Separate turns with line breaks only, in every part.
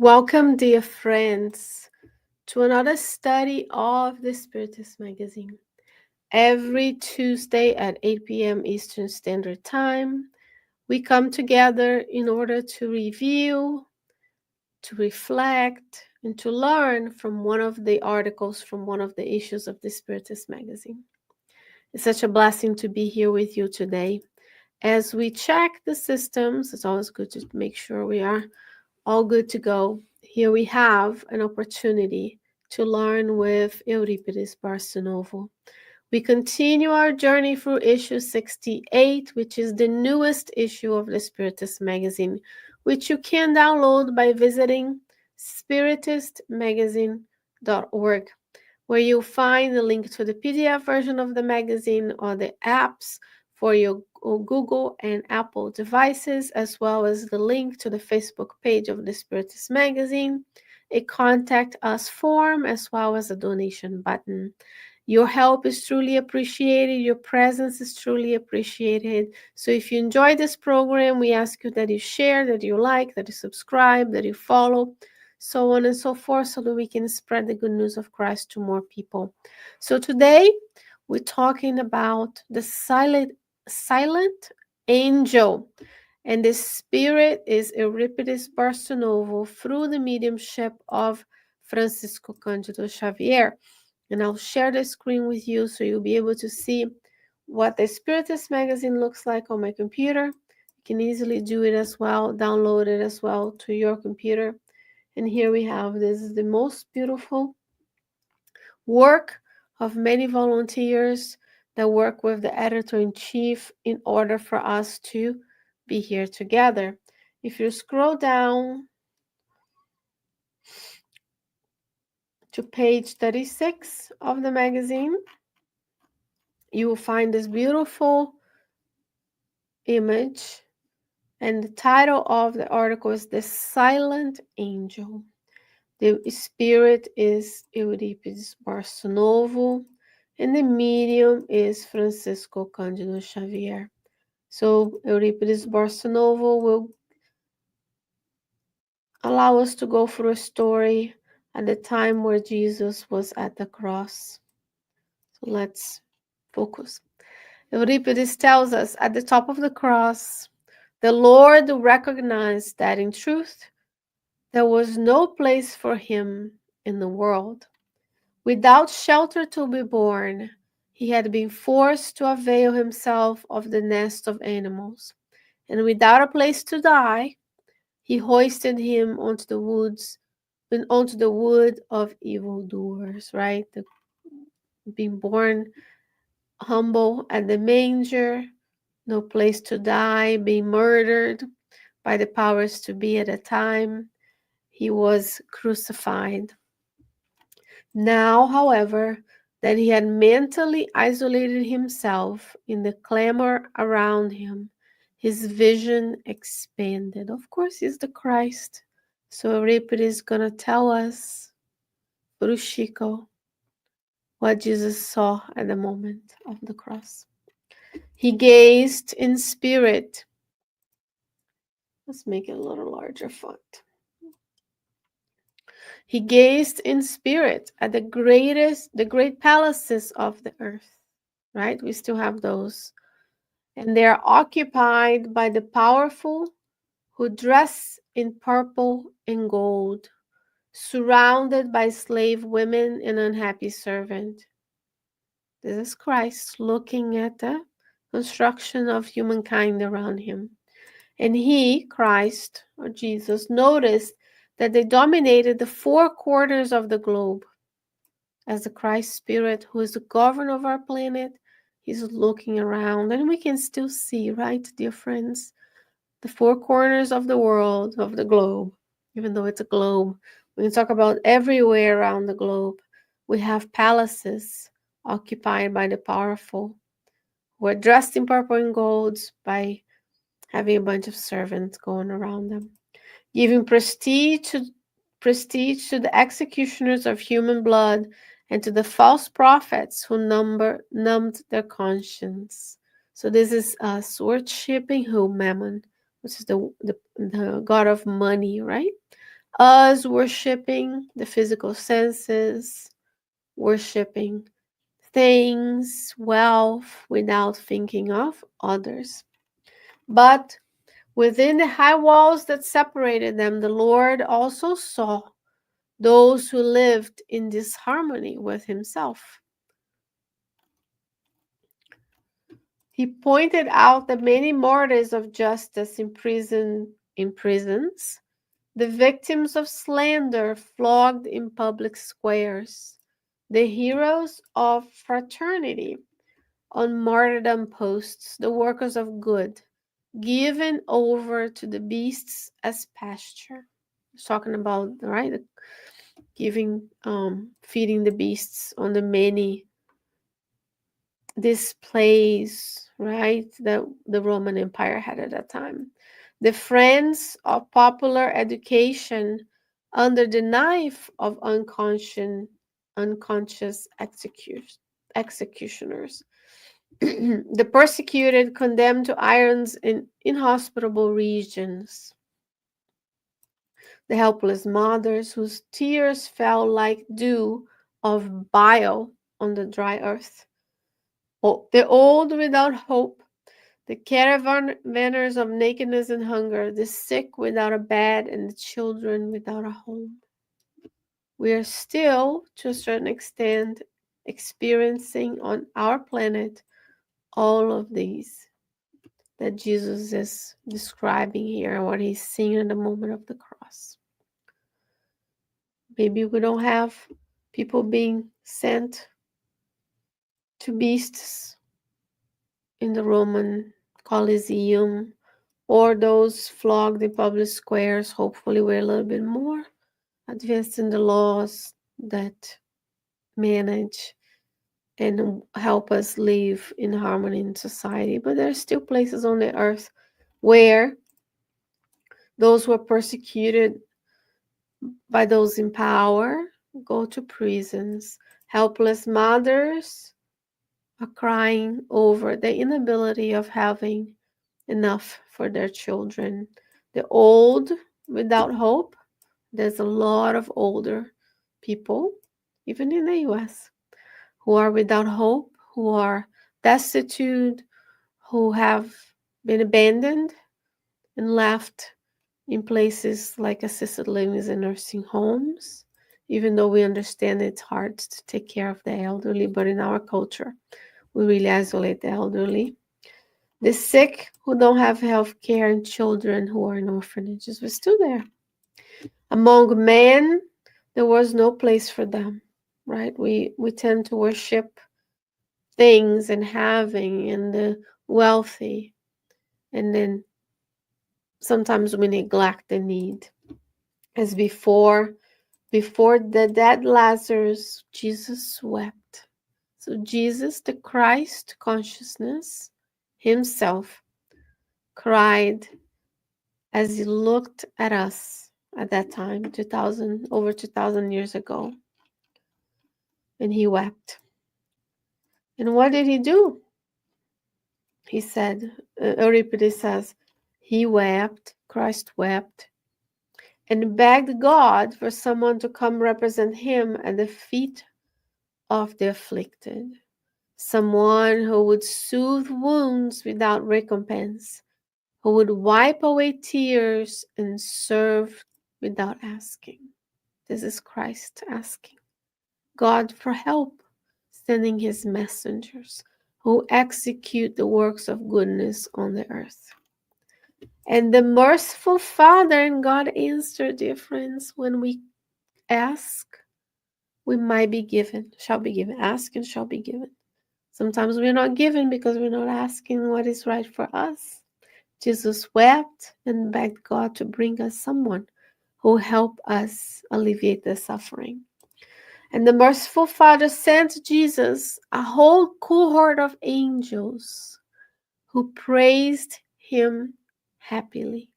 Welcome, dear friends, to another study of the Spiritist magazine. Every Tuesday at 8 p.m. Eastern Standard Time, we come together in order to review, to reflect, and to learn from one of the articles from one of the issues of the Spiritist magazine. It's such a blessing to be here with you today. As we check the systems, it's always good to make sure we are all good to go. Here we have an opportunity to learn with Euripedes Barsanulfo. We continue our journey through issue 68, which is the newest issue of the Spiritist magazine, which you can download by visiting spiritistmagazine.org, where you'll find the link to the PDF version of the magazine or the apps for your Google and Apple devices, as well as the link to the Facebook page of the Spiritist magazine, a contact us form, as well as a donation button. Your help is truly appreciated. Your presence is truly appreciated. So if you enjoy this program, we ask you that you share, that you like, that you subscribe, that you follow, so on and so forth, so that we can spread the good news of Christ to more people. So today, we're talking about the silent angel. And the spirit is Euripedes Barsanulfo through the mediumship of Francisco Candido Xavier. And I'll share the screen with you so you'll be able to see what the Spiritist magazine looks like on my computer. You can easily do it as well, download it as well to your computer. And here we have, this is the most beautiful work of many volunteers that work with the editor-in-chief in order for us to be here together. If you scroll down to page 36 of the magazine, you will find this beautiful image, and the title of the article is The Silent Angel. The spirit is Euripedes Barsanulfo, and the medium is Francisco Candido Xavier. So Euripedes Barsanulfo will allow us to go through a story at the time where Jesus was at the cross. So let's focus. Euripedes tells us at the top of the cross, the Lord recognized that in truth there was no place for him in the world. Without shelter to be born, he had been forced to avail himself of the nest of animals, and without a place to die, he hoisted him onto the wood of evildoers, right? Being born humble at the manger, no place to die, being murdered by the powers to be at the time. He was crucified. Now, however, that he had mentally isolated himself in the clamor around him, his vision expanded. Of course, he's the Christ. So Euripides is going to tell us, through Chico, what Jesus saw at the moment of the cross. He gazed in spirit. Let's make it a little larger font. He gazed in spirit at the great palaces of the earth, right? We still have those. And they are occupied by the powerful who dress in purple and gold, surrounded by slave women and unhappy servant. This is Christ looking at the construction of humankind around him. And he, Christ, or Jesus, noticed that they dominated the four quarters of the globe. As the Christ Spirit, who is the governor of our planet, he's looking around, and we can still see, right, dear friends, the four corners of the world, of the globe, even though it's a globe. We can talk about everywhere around the globe. We have palaces occupied by the powerful, who are dressed in purple and gold by having a bunch of servants going around them, giving prestige to the executioners of human blood and to the false prophets who numbed their conscience. So this is us worshipping who? Mammon, which is the god of money, right? Us worshiping the physical senses, worshiping things, wealth, without thinking of others. But within the high walls that separated them, the Lord also saw those who lived in disharmony with himself. He pointed out the many martyrs of justice in prisons, the victims of slander flogged in public squares, the heroes of fraternity on martyrdom posts, the workers of good, given over to the beasts as pasture. He's talking about, right, giving, feeding the beasts on the many displays, right, that the Roman Empire had at that time. The friends of popular education under the knife of unconscious executioners. The persecuted condemned to irons in inhospitable regions. The helpless mothers whose tears fell like dew of bile on the dry earth. The old without hope, the caravanners of nakedness and hunger, the sick without a bed, and the children without a home. We are still, to a certain extent, experiencing on our planet all of these that Jesus is describing here, what he's seeing in the moment of the cross. Maybe we don't have people being sent to beasts in the Roman Colosseum, or those flogged in public squares. Hopefully we're a little bit more advanced in the laws that manage and help us live in harmony in society. But there are still places on the earth where those who are persecuted by those in power go to prisons. Helpless mothers are crying over the inability of having enough for their children. The old without hope. There's a lot of older people, even in the US, who are without hope, who are destitute, who have been abandoned and left in places like assisted living and nursing homes, even though we understand it's hard to take care of the elderly, but in our culture, we really isolate the elderly. The sick who don't have health care, and children who are in orphanages were still there. Among men, there was no place for them, right? We tend to worship things and having and the wealthy, and then sometimes we neglect the need. As before the dead Lazarus, Jesus wept. So Jesus, the Christ consciousness himself, cried as he looked at us at that time, over 2,000 years ago, and he wept. And what did he do? He said, Euripedes says, he wept, Christ wept, and begged God for someone to come represent him at the feet of the afflicted, someone who would soothe wounds without recompense, who would wipe away tears and serve without asking. This is Christ asking God for help, sending his messengers who execute the works of goodness on the earth. And the merciful Father and God answer, dear friends, when we ask, we might be given, shall be given. Ask and shall be given. Sometimes we're not given because we're not asking what is right for us. Jesus wept and begged God to bring us someone who help us alleviate the suffering. And the merciful Father sent Jesus a whole cohort of angels who praised him happily,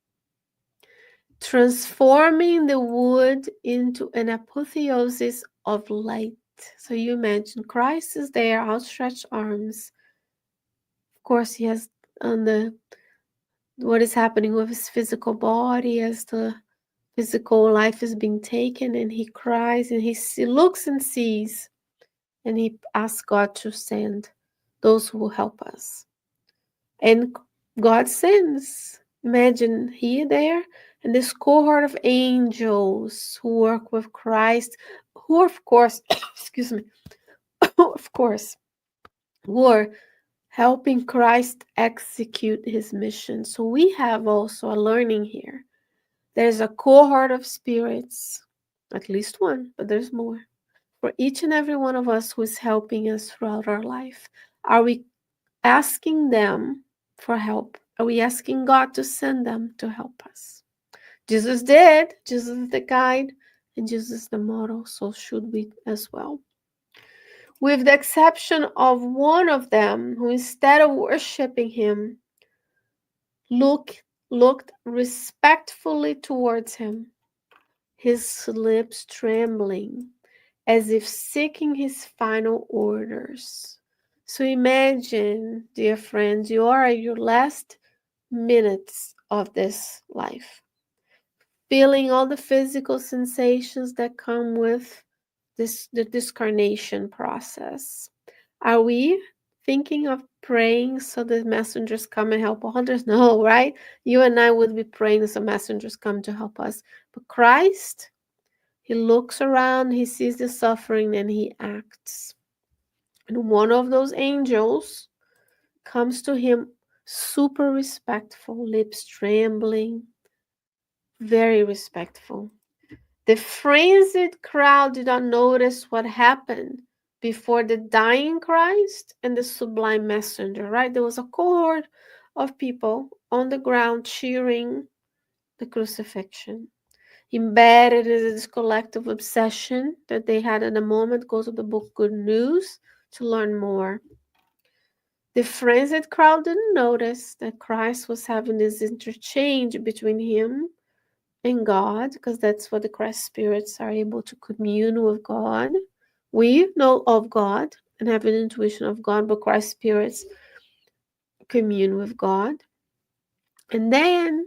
transforming the wood into an apotheosis of light. So you imagine Christ is there, outstretched arms. Of course, he has on what is happening with his physical body as the physical life is being taken, and he cries and he looks and sees, and he asks God to send those who will help us. And God sends. Imagine he there and this cohort of angels who work with Christ, who of course, excuse me, of course, were helping Christ execute his mission. So we have also a learning here. There's a cohort of spirits, at least one, but there's more, for each and every one of us who is helping us throughout our life. Are we asking them for help? Are we asking God to send them to help us? Jesus did. Jesus is the guide, and Jesus is the model. So should we as well. With the exception of one of them, who instead of worshiping him, looked respectfully towards him, his lips trembling, as if seeking his final orders. So imagine, dear friends, you are at your last minutes of this life, feeling all the physical sensations that come with the discarnation process. Are we thinking of praying so the messengers come and help others? No, right? You and I would be praying so messengers come to help us. But Christ, he looks around, he sees the suffering, and he acts. And one of those angels comes to him super respectful, lips trembling, very respectful. The frenzied crowd did not notice what happened before the dying Christ and the sublime messenger, right? There was a cohort of people on the ground cheering the crucifixion. Embedded in this collective obsession that they had at the moment, go to the book Good News to learn more. The frenzied crowd didn't notice that Christ was having this interchange between him and God, because that's what the Christ spirits are able to commune with God. We know of God and have an intuition of God, but Christ spirits commune with God. And then,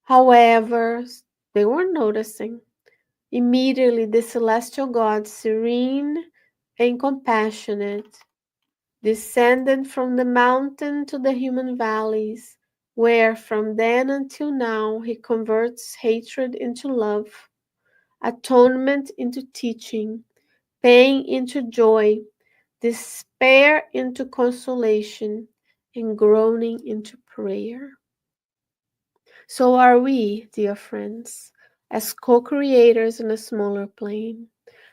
however, they weren't noticing. Immediately, the celestial God, serene and compassionate, descended from the mountain to the human valleys, where from then until now he converts hatred into love, atonement into teaching, pain into joy, despair into consolation, and groaning into prayer. So are we, dear friends, as co-creators in a smaller plane,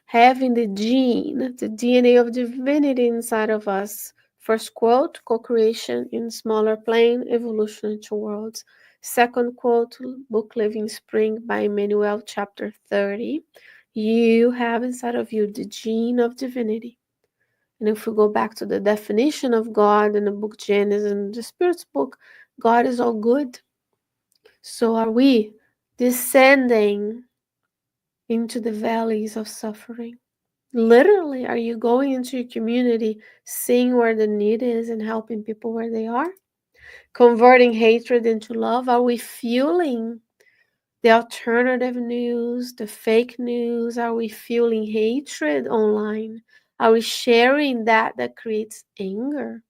having the gene, the DNA of divinity inside of us. First quote, co-creation in smaller plane, evolution into worlds. Second quote, book Living Spring by Emmanuel, chapter 30. You have inside of you the gene of divinity. And if we go back to the definition of God in the book Genesis and the Spirit's book, God is all good. So are we descending into the valleys of suffering? Literally, are you going into your community, seeing where the need is and helping people where they are? Converting hatred into love? Are we fueling the alternative news, the fake news? Are we fueling hatred online? Are we sharing that creates anger?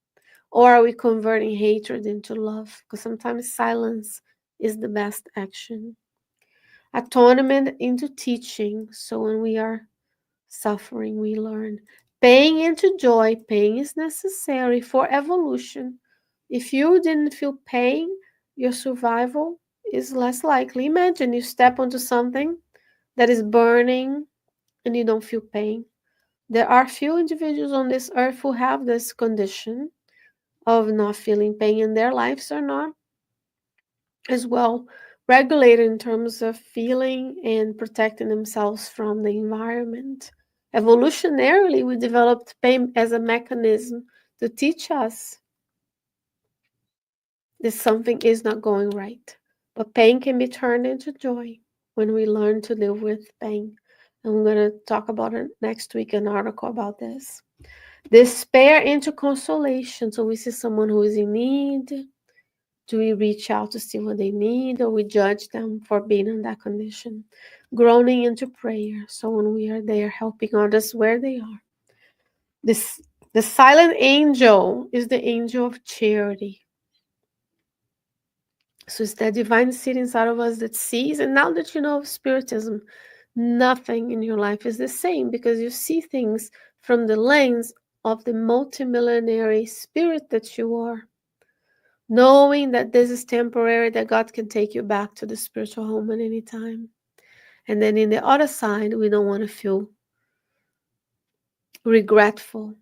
Or are we converting hatred into love? Because sometimes silence is the best action. Atonement into teaching. So when we are suffering, we learn. Pain into joy. Pain is necessary for evolution. If you didn't feel pain, your survival is less likely. Imagine you step onto something that is burning and you don't feel pain. There are few individuals on this earth who have this condition of not feeling pain, and their lives are not as well regulated in terms of feeling and protecting themselves from the environment. Evolutionarily, we developed pain as a mechanism to teach us that something is not going right. But pain can be turned into joy when we learn to live with pain. And we're going to talk about it next week, an article about this. Despair into consolation. So we see someone who is in need, Do we reach out to see what they need, or we judge them for being in that condition? Groaning into prayer. So when we are there helping others where they are. This the silent angel is the angel of charity. So it's that divine seed inside of us that sees. And now that you know of Spiritism, nothing in your life is the same because you see things from the lens of the multimillenary spirit that you are. Knowing that this is temporary, that God can take you back to the spiritual home at any time. And then in the other side, we don't want to feel regretful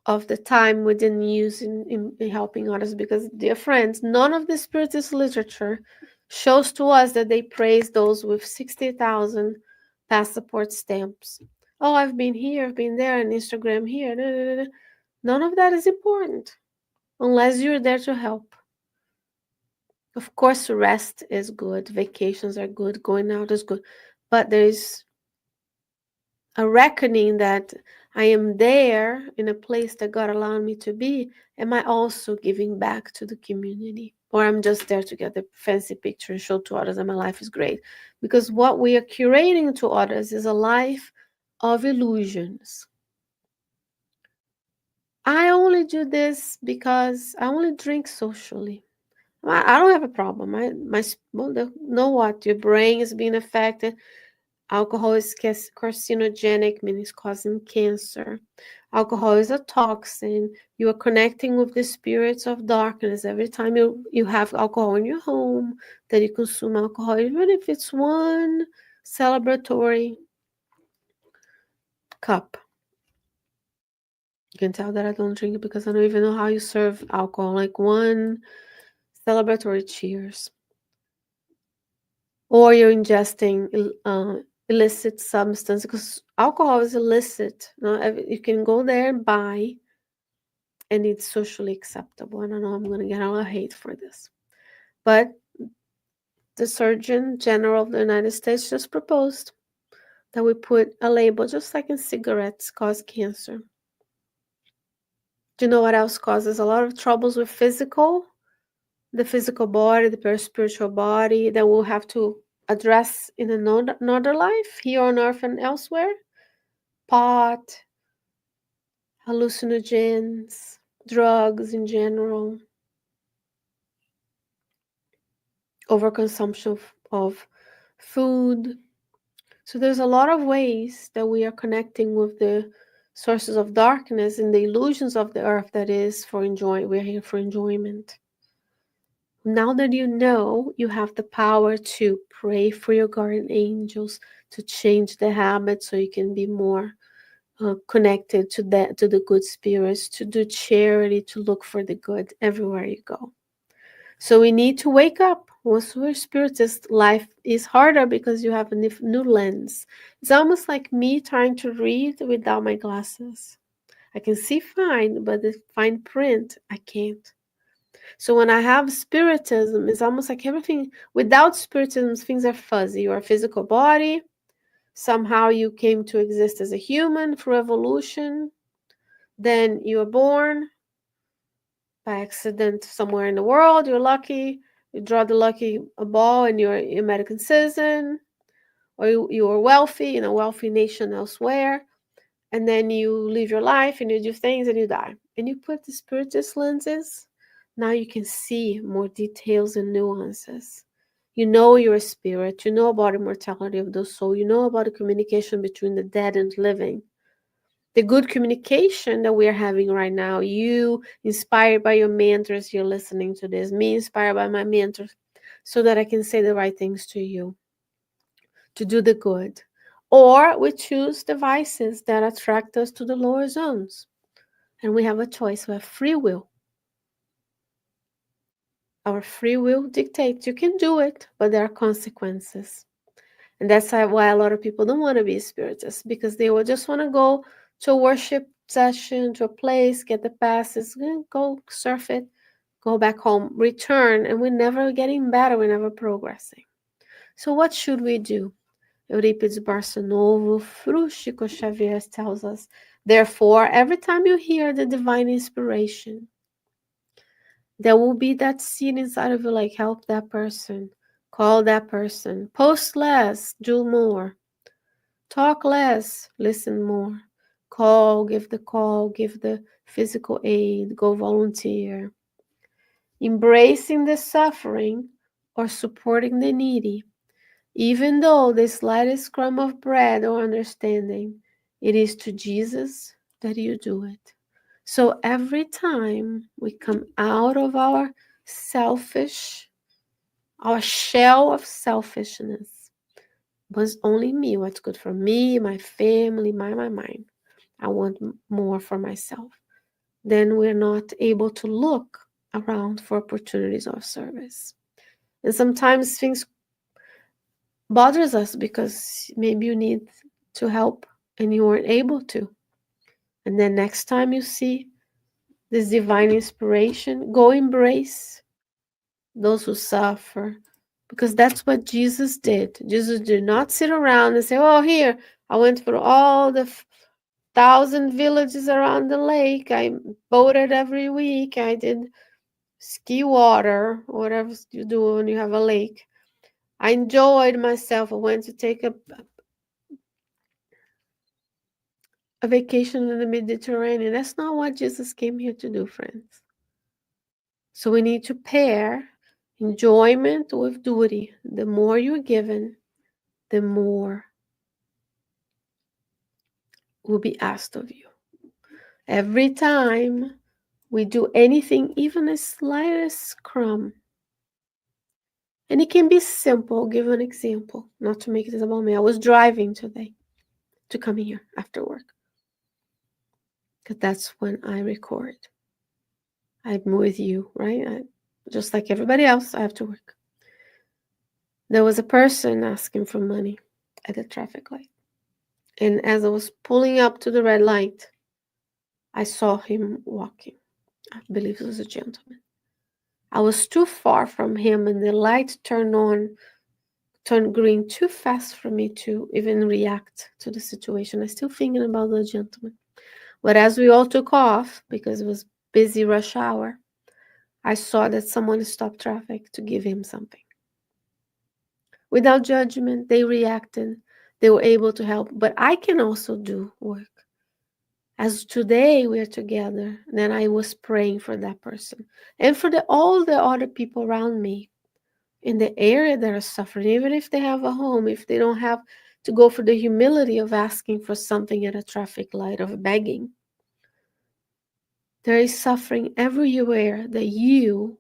of the time we didn't use in helping others, because, dear friends, none of the Spiritist literature shows to us that they praise those with 60,000 passport stamps. Oh, I've been here, I've been there, and Instagram here. Da, da, da, da. None of that is important unless you're there to help. Of course, rest is good, vacations are good, going out is good, but there's a reckoning that I am there in a place that God allowed me to be. Am I also giving back to the community? Or I'm just there to get the fancy picture and show to others that my life is great? Because what we are curating to others is a life of illusions. I only do this because I only drink socially. I don't have a problem. Know what? Your brain is being affected. Alcohol is carcinogenic, meaning it's causing cancer. Alcohol is a toxin. You are connecting with the spirits of darkness. Every time you have alcohol in your home, that you consume alcohol, even if it's one celebratory cup. You can tell that I don't drink it because I don't even know how you serve alcohol. Like one celebratory cheers. Or you're ingesting illicit substance, because alcohol is illicit. You can go there and buy, and it's socially acceptable. I don't know, I'm going to get a lot of hate for this. But the Surgeon General of the United States just proposed that we put a label, just like in cigarettes cause cancer. Do you know what else causes a lot of troubles with the physical body, the spiritual body, that we'll have to address in another life, here on earth and elsewhere? Pot, hallucinogens, drugs in general, overconsumption of food. So there's a lot of ways that we are connecting with the sources of darkness and the illusions of the earth, that is for enjoy. We're here for enjoyment. Now that you know, you have the power to pray for your guardian angels to change the habit so you can be more connected to the good spirits, to do charity, to look for the good everywhere you go. So we need to wake up. Once we're spiritist, life is harder because you have a new lens. It's almost like me trying to read without my glasses. I can see fine, but the fine print, I can't. So when I have spiritism, it's almost like everything. Without spiritism, things are fuzzy. Your physical body, somehow you came to exist as a human through evolution. Then you were born by accident somewhere in the world. You're lucky. You draw the lucky ball and you're an American citizen. Or you are wealthy in a wealthy nation elsewhere. And then you live your life and you do things and you die. And you put the spiritist lenses. Now you can see more details and nuances. You know you're a spirit. You know about immortality of the soul. You know about the communication between the dead and living. The good communication that we are having right now. You inspired by your mentors, you're listening to this. Me inspired by my mentors, so that I can say the right things to you, to do the good. Or we choose devices that attract us to the lower zones. And we have a choice. We have free will. Our free will dictates you can do it, but there are consequences. And that's why a lot of people don't want to be spiritists, because they will just want to go to a worship session, to a place, get the passes, go surf it, go back home, return, and we're never getting better, we're never progressing. So what should we do? Euripedes, Barsanulfo, Frústico, Xavier tells us, therefore, every time you hear the divine inspiration, there will be that seed inside of you, like, help that person, call that person, post less, do more, talk less, listen more, call, give the physical aid, go volunteer, embracing the suffering or supporting the needy, even though the slightest crumb of bread or understanding, it is to Jesus that you do it. So every time we come out of our shell of selfishness, was only me, what's good for me, my family, my mind. I want more for myself. Then we're not able to look around for opportunities of service. And sometimes things bothers us because maybe you need to help and you weren't able to. And then next time you see this divine inspiration, go embrace those who suffer, because that's what Jesus did. Jesus did not sit around and say, oh, here, I went through all the 1,000 villages around the lake. I boated every week. I did ski water, whatever you do when you have a lake. I enjoyed myself. I went to take a vacation in the Mediterranean. That's not what Jesus came here to do, friends. So we need to pair enjoyment with duty. The more you're given, the more will be asked of you. Every time we do anything, even the slightest crumb, and it can be simple. I'll give an example, not to make this about me. I was driving today to come here after work, because that's when I record. I'm with you, right? Just like everybody else, I have to work. There was a person asking for money at the traffic light. And as I was pulling up to the red light, I saw him walking. I believe it was a gentleman. I was too far from him, and the light turned green too fast for me to even react to the situation. I'm still thinking about the gentleman. But as we all took off, because it was busy rush hour, I saw that someone stopped traffic to give him something. Without judgment, they reacted. They were able to help. But I can also do work. As today we're together, then I was praying for that person and for all the other people around me in the area that are suffering, even if they have a home, if they don't have to go for the humility of asking for something at a traffic light, of begging. There is suffering everywhere that you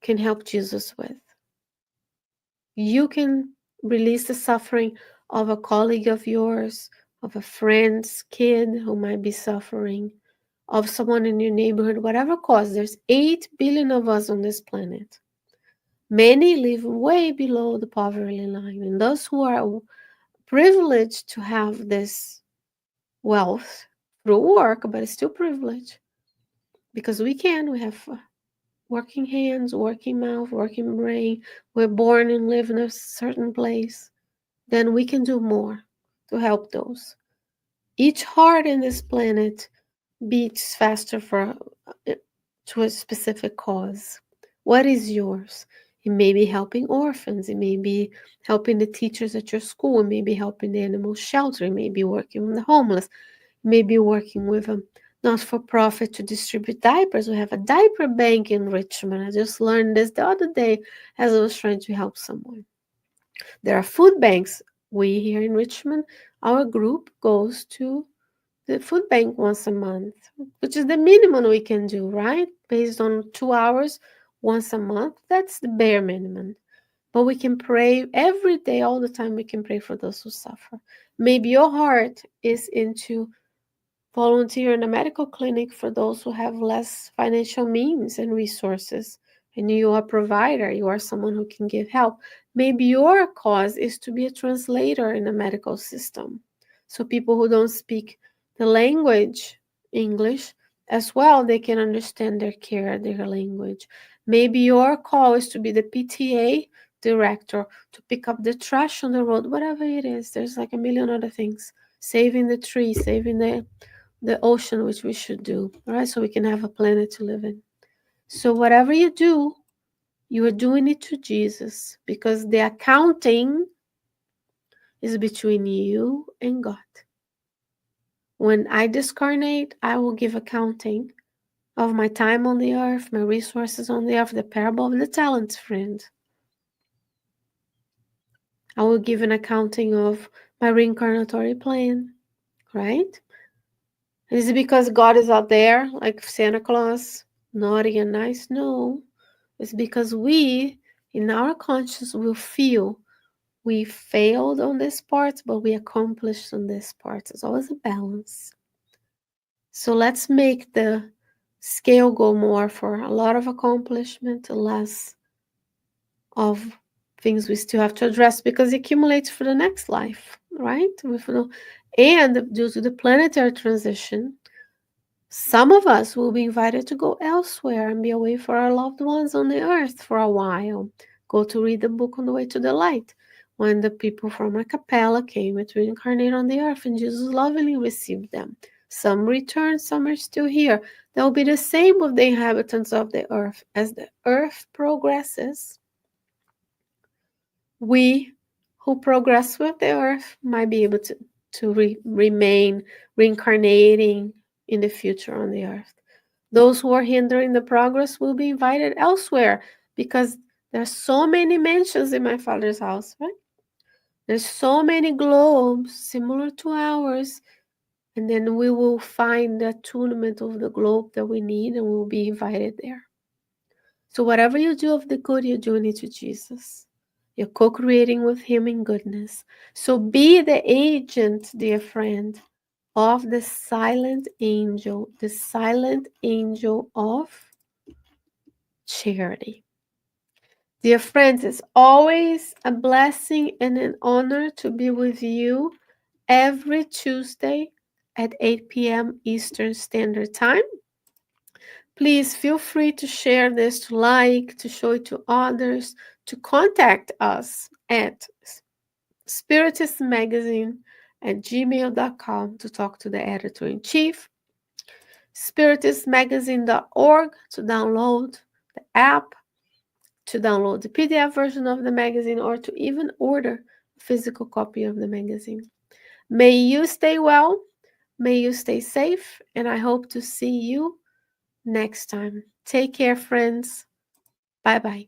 can help Jesus with. You can release the suffering of a colleague of yours, of a friend's kid who might be suffering, of someone in your neighborhood, whatever cause. There's 8 billion of us on this planet. Many live way below the poverty line, and those who are privileged to have this wealth through work, but it's still privilege because we have working hands, working mouth, working brain. We're born and live in a certain place. Then we can do more to help those. Each heart in this planet beats faster to a specific cause. What is yours? It may be helping orphans. It may be helping the teachers at your school. It may be helping the animal shelter. It may be working with the homeless. It may be working with a not-for-profit to distribute diapers. We have a diaper bank in Richmond. I just learned this the other day as I was trying to help someone. There are food banks. We here in Richmond, our group goes to the food bank once a month, which is the minimum we can do, right? Based on 2 hours once a month. That's the bare minimum. But we can pray every day, all the time. We can pray for those who suffer. Maybe your heart is into volunteer in a medical clinic for those who have less financial means and resources. And you are a provider, you are someone who can give help. Maybe your cause is to be a translator in the medical system. So people who don't speak the language, English, as well, they can understand their care, their language. Maybe your call is to be the PTA director, to pick up the trash on the road, whatever it is. There's like a million other things. Saving the trees, saving the ocean, which we should do, right? So we can have a planet to live in. So whatever you do, you are doing it to Jesus, because the accounting is between you and God. When I discarnate, I will give accounting of my time on the earth, my resources on the earth, the parable of the talents, friend. I will give an accounting of my reincarnatory plan, right? And is it because God is out there, like Santa Claus, naughty and nice? No. It's because we, in our conscience, will feel we failed on this part, but we accomplished on this part. It's always a balance. So let's make the scale go more for a lot of accomplishment, less of things we still have to address, because it accumulates for the next life, right? And due to the planetary transition, some of us will be invited to go elsewhere and be away for our loved ones on the earth for a while. Go to read the book On the Way to the Light, when the people from a capella came to reincarnate on the earth, and Jesus lovingly received them. Some returned, some are still here. That will be the same with the inhabitants of the earth. As the earth progresses, we who progress with the earth might be able to remain reincarnating in the future on the earth. Those who are hindering the progress will be invited elsewhere, because there's so many mansions in my Father's house, right? There's so many globes similar to ours, and then we will find the attunement of the globe that we need, and we will be invited there. So whatever you do of the good, you're doing it to Jesus. You're co-creating with Him in goodness. So be the agent, dear friend, of the silent angel of charity. Dear friends, it's always a blessing and an honor to be with you every Tuesday at 8 p.m. Eastern Standard Time. Please feel free to share this, to like, to show it to others, to contact us at spiritistmagazine@gmail.com to talk to the editor-in-chief, spiritistmagazine.org to download the app, to download the PDF version of the magazine, or to even order a physical copy of the magazine. May you stay well, may you stay safe, and I hope to see you next time. Take care, friends. Bye bye.